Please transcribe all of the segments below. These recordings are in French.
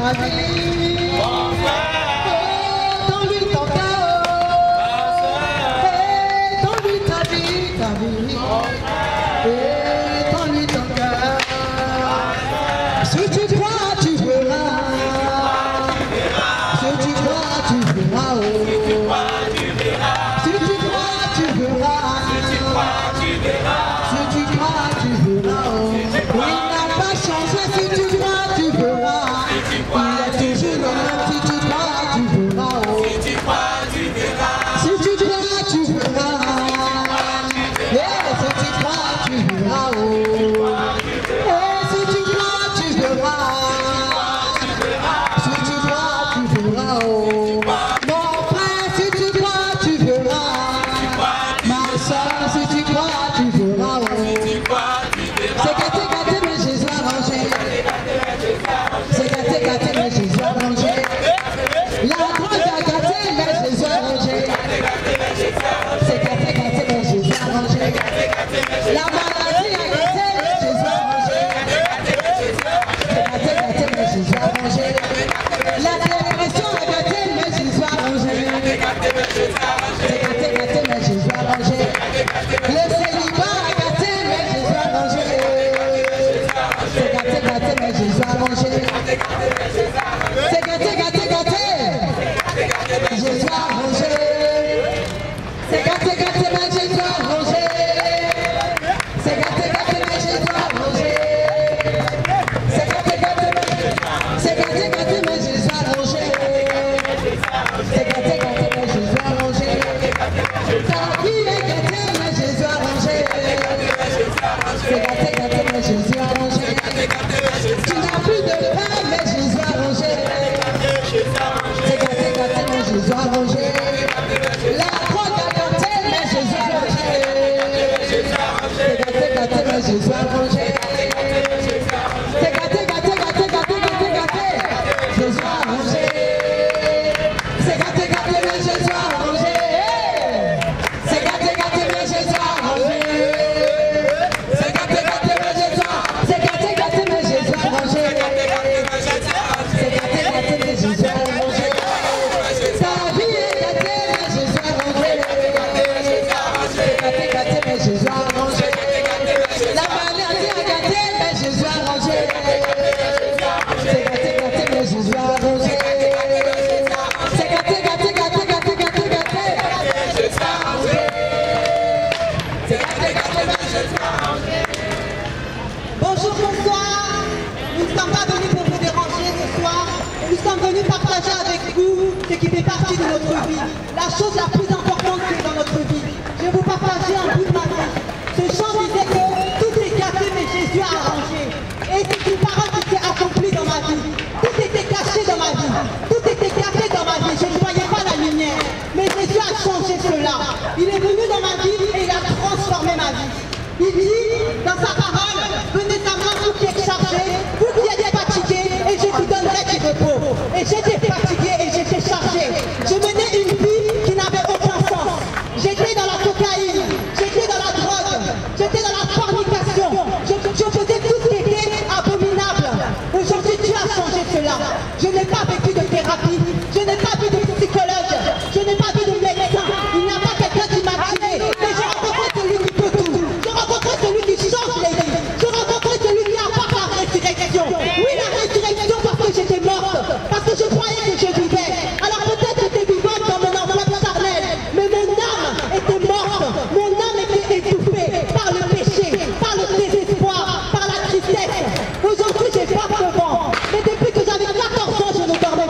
ta vie. Donne-lui ton cœur. Donne-lui ta vie, ta vie. Donne-lui ton cœur. Si tu crois, tu verras. Si tu crois, tu verras. Si tu crois, tu verras. Si tu crois, tu verras. Il n'a pas changé. Si tu crois, tu verras. Il est toujours le même. Si tu crois, tu verras. Si tu crois, tu verras. Si tu crois, tu verras. Si tu crois, tu verras. Si tu crois, tu verras. Si tu crois, tu verras. Mon frère, si tu crois, tu verras. Ma soeur, si tu crois, tu verras. C'est gâté, mais Jésus a rangé. C'est gâté, mais Jésus a rangé. La drogue a gâté, mais Jésus a rangé. C'est gâté, mais Jésus a rangé. La maladie a gâté, mais Jésus a rangé. C'est gâté, mais Jésus a rangé. La dépression a gâté, mais Jésus a rangé. C'est gâté, mais Jésus a rangé. Le célibat a gâté, mais Jésus a rangé. C'est gâté, mais Jésus a rangé. C'est gâté, Jésus a rangé. C'est gâté, mais Jésus a rangé. C'est gâté, mais Jésus a rangé. C'est gâté, mais Jésus a rangé. C'est gâté, mais Jésus a rangé. Ta vie est gâtée, mais Jésus a rangé. C'est gâté, mais Jésus a rangé. Tu n'as plus de pain, mais Jésus a rangé. C'est gâté, mais Jésus a rangé. La drogue a gâté, mais Jésus a rangé. C'est gâté, mais Jésus a rangé. C'est gâté, Jésus a rangé. C'est gâté, mais Jésus a rangé. C'est gâté, mais Jésus a rangé. C'est gâté, mais Jésus a rangé. C'est gâté, mais Jésus a rangé. Ta vie est gâtée, mais Jésus a rangé. C'est gâté, mais Jésus a rangé. La maladie a gâté, mais Jésus a rangé. C'est gâté, mais Jésus a rangé. C'est gâté, mais Jésus a rangé. Bonjour, bonsoir. Nous ne sommes pas venus pour vous déranger ce soir. Nous sommes venus partager avec vous ce qui fait partie de notre vie. La chose la plus importante qui est dans notre vie. Je vais vous partager un bout de ma vie. Ce chant disait que tout est gâté, mais Jésus a arrangé. Et c'est une parole qui s'est accomplie dans ma vie. Tout était caché dans ma vie. Tout était gâté dans ma vie. Je ne voyais pas la lumière. Mais Jésus a changé cela. Il est venu dans ma vie et il a transformé ma vie. Il dit dans sa parole, venez à moi vous qui êtes chargés, vous qui êtes fatigués, et je vous donnerai du repos. Et j'étais fatigué et j'étais chargé. Je menais une vie qui n'avait aucun sens. J'étais dans la cocaïne, j'étais dans la drogue, j'étais dans la fornication. Je faisais tout ce qui était abominable. Aujourd'hui, Dieu a changé cela. Je n'ai pas vécu de thérapie, je n'ai pas vu de psychologue, je n'ai pas vu de médecin. Il n'y a pas quelqu'un qui m'a tiré. Mais j'ai rencontré celui qui peut tout. J'ai rencontré celui qui change les vies. J'ai rencontré celui qui apporte la résurrection. Oui, la résurrection parce que j'étais morte, parce que je croyais que je vivais. Alors peut-être j'étais vivante dans mon enveloppe charnelle, mais mon âme était morte, mon âme était étouffée par le péché, par le désespoir, par la tristesse. Aujourd'hui j'ai pas de vent, mais depuis que j'avais 14 ans je ne dormais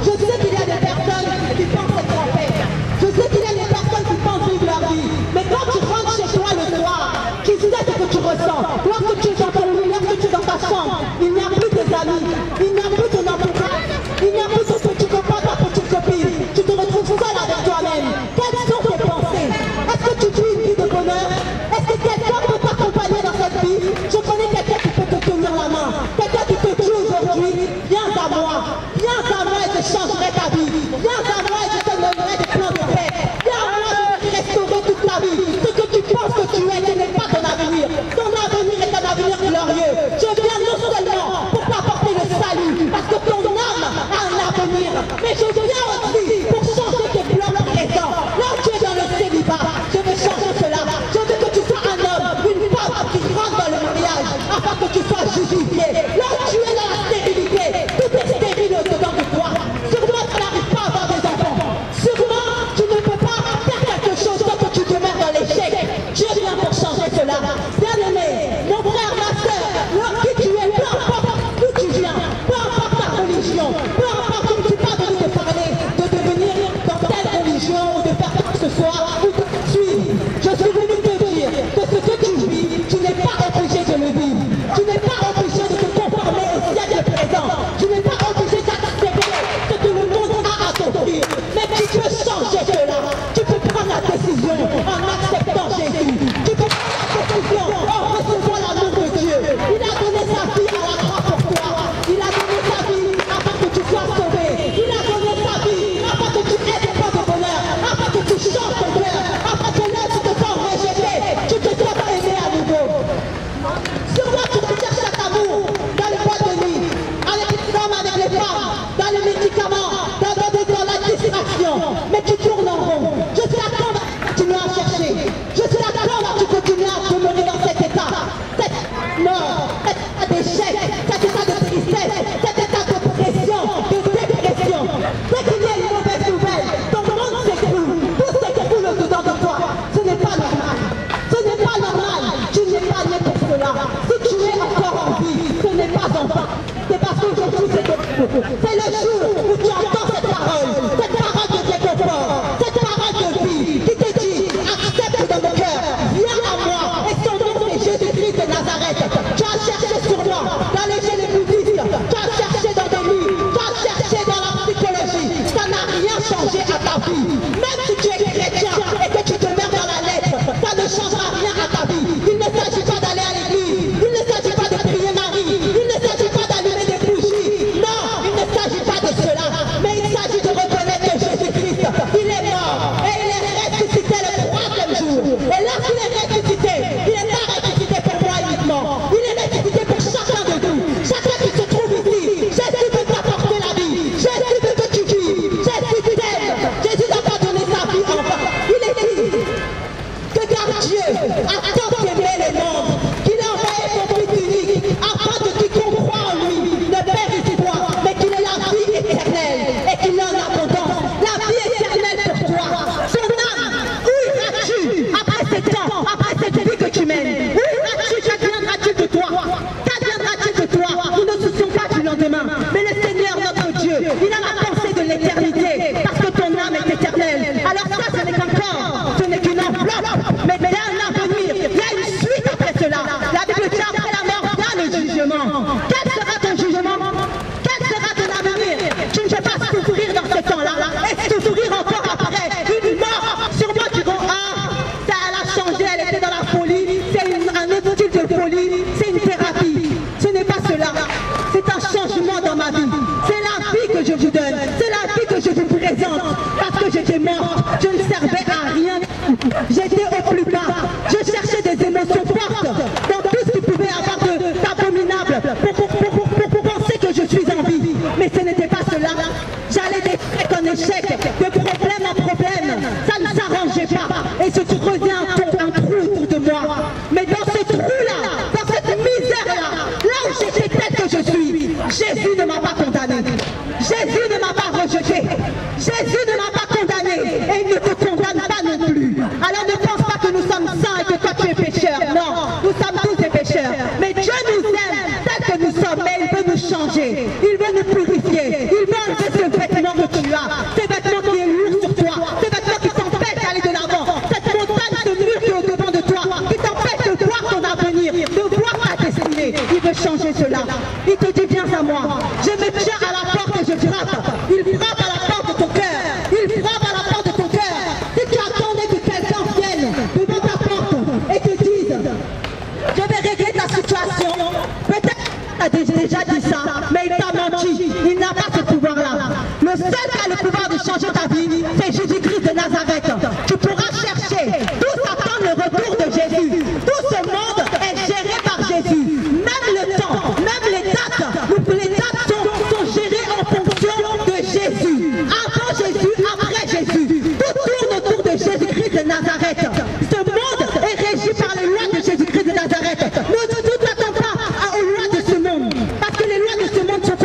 Je sais qu'il y a des personnes qui pensent être en paix. Je sais qu'il y a des personnes qui pensent vivre leur vie. Mais quand tu rentres chez toi le soir, qui sait ce que tu ressens? Lorsque tu es dans ton lit, lorsque tu es dans ta chambre, il n'y a plus tes amis, il n'y a plus ton entourage, il n'y a plus ton petit copain, ta petite copine. Tu te retrouves seul avec toi-même. Quelles sont tes pensées? Est-ce que tu vis une vie de bonheur? Est-ce que quelqu'un peut t'accompagner dans cette vie? Je connais quelqu'un qui peut te tenir la main, quelqu'un qui te dit aujourd'hui, viens à moi et je changerai ta vie. Viens à moi et je te donnerai des plans de paix. Viens à moi et je vais restaurer toute ta vie. Ce que tu penses que tu es, ce n'est pas ton avenir. Ton avenir est un avenir glorieux. Je viens non seulement pour t'apporter le salut, parce que ton âme a un avenir, mais je viens aussi pour changer tes plans présents. Là où tu es dans le célibat, je veux changer cela. Je veux que tu sois un homme, une femme qui rentre dans le mariage, afin que tu sois justifié. Là où tu es dans la stérilité, tout est stérile au-dedans de toi. Sûrement tu n'arrives pas à avoir des enfants. Sûrement tu ne peux pas faire quelque chose tant que tu demeures dans l'échec. Je viens pour changer cela. Bien-aimé, mon frère, ma soeur, qui tu es, peu importe d'où tu viens, peu importe ta religion, peu importe, je ne suis pas venu te parler de devenir dans telle religion ou de faire quoi que ce soit ou de te suivre. Je suis venu te dire que ce que tu vis, tu n'es pas obligé de le vivre. Tu n'es pas obligé de te conformer au siècle présent. Tu n'es pas obligé d'accepter ce que le monde a à t'offrir. Mais tu peux changer cela. Tu peux prendre la décision en acceptant Jésus. Tu peux prendre la décision en recevant l'amour de Dieu. Il a donné sa vie à la croix pour toi. Il a donné sa vie afin que tu sois sauvé. Il a donné sa vie afin que tu aies des points de bonheur, afin que tu changes ton cœur, afin que là tu te sens rejeté, tu te sens aimé à nouveau. Sûrement tu recherches cet amour dans les boîtes de nuit, avec les femmes, dans les médicaments, dans la distraction, mais tu tournes en rond. Je suis là quand continuer à chercher. Je suis là quand tu continues à demeurer dans cet état, cette mort, cet état d'échec, cet état de tristesse, cet état de pression, de dépression. Dès qu'il y a une mauvaise nouvelle, ton monde s'écroule, tout s'écroule au-dedans de toi. Ce n'est pas normal. Ce n'est pas normal. Tu n'es pas né pour cela. Si tu es encore en vie, ce n'est pas en vain. C'est parce qu'aujourd'hui c'est le jour où tu entends cette parole de réconfort, cette parole de vie qui te dit, accepte dans mon cœur, viens à moi, et son nom c'est Jésus-Christ de Nazareth. Tu as cherché sur moi, dans les chaînes bouddhistes, tu as cherché dans des livres, tu as cherché dans la psychologie, ça n'a rien changé à ta vie. Même si tu es chrétien et que tu demeures dans la lettre, ça ne changera rien à ta vie. Il ne s'agit pas d'aller à l'église, il ne s'agit pas de prier Marie, il ne s'agit pas d'allumer des bougies. Non, il ne s'agit pas de cela, mais il s'agit de reconnaître que Jésus-Christ, il est mort et il est ressuscité le 3e jour. Et lorsqu'il est ressuscité, il n'est pas ressuscité pour moi uniquement, il est ressuscité pour chacun de nous, chacun qui se trouve ici. Jésus veut t'apporter la vie, Jésus veut que tu vives, Jésus t'aime, Jésus n'a pas donné sa vie en vain. Il est dit que car Dieu a tant aimé le monde qu'il a envoyé son Fils unique afin que quiconque croit en lui ne périsse point, mais qu'il ait la vie éternelle et qu'il en abondance. La vie éternelle pour toi. Son âme, où iras-tu après ces temps, après cette vie que tu mènes? Où iras-tu? Qu'adviendra-t-il de toi? Qu'adviendra-t-il de toi? Nous ne soucions pas du lendemain, mais le Seigneur notre Dieu, il a la pensée de l'éternité, parce que ton âme est éternelle. Alors ça, ce n'est qu'un corps, ce n'est qu'une enveloppe, mais il y a un avenir, il y a une suite après cela. La Bible dit après la mort, il y a le jugement. Quel sera ton jugement? Quel sera ton avenir? Tu ne peux pas souffrir dans ce temps-là et souffrir encore après une mort. Sûrement tu vas, ça elle a changé, elle était dans la folie, c'est un autre type de folie, c'est une thérapie. Ce n'est pas cela, c'est un changement dans ma vie. C'est la vie que je vous donne, c'est la vie que je vous présente, parce que j'étais morte, je ne servais à rien. J'étais au plus bas, je cherchais des émotions fortes dans tout ce qui pouvait avoir d'abominable pour penser que je suis en vie. Mais ce n'était pas cela. J'allais d'échec en échec, de problème en problème. Ça ne s'arrangeait pas. Et se creusait un trou autour de moi. Mais dans ce trou-là, dans cette misère-là, là où j'étais tel que je suis, Jésus ne m'a pas condamné. Jésus ne m'a pas rejeté. Jésus ne m'a pas condamné. Et il ne te condamne pas non plus. Alors ne pense pas que nous sommes saints et que toi tu es pécheur. Non, nous sommes tous des pécheurs. Mais Dieu nous aime tel que nous sommes, mais il veut nous changer. Il veut nous purifier. Il veut enlever ce vêtement a le pouvoir de changer ta vie, c'est Jésus-Christ de Nazareth. Tu pourras chercher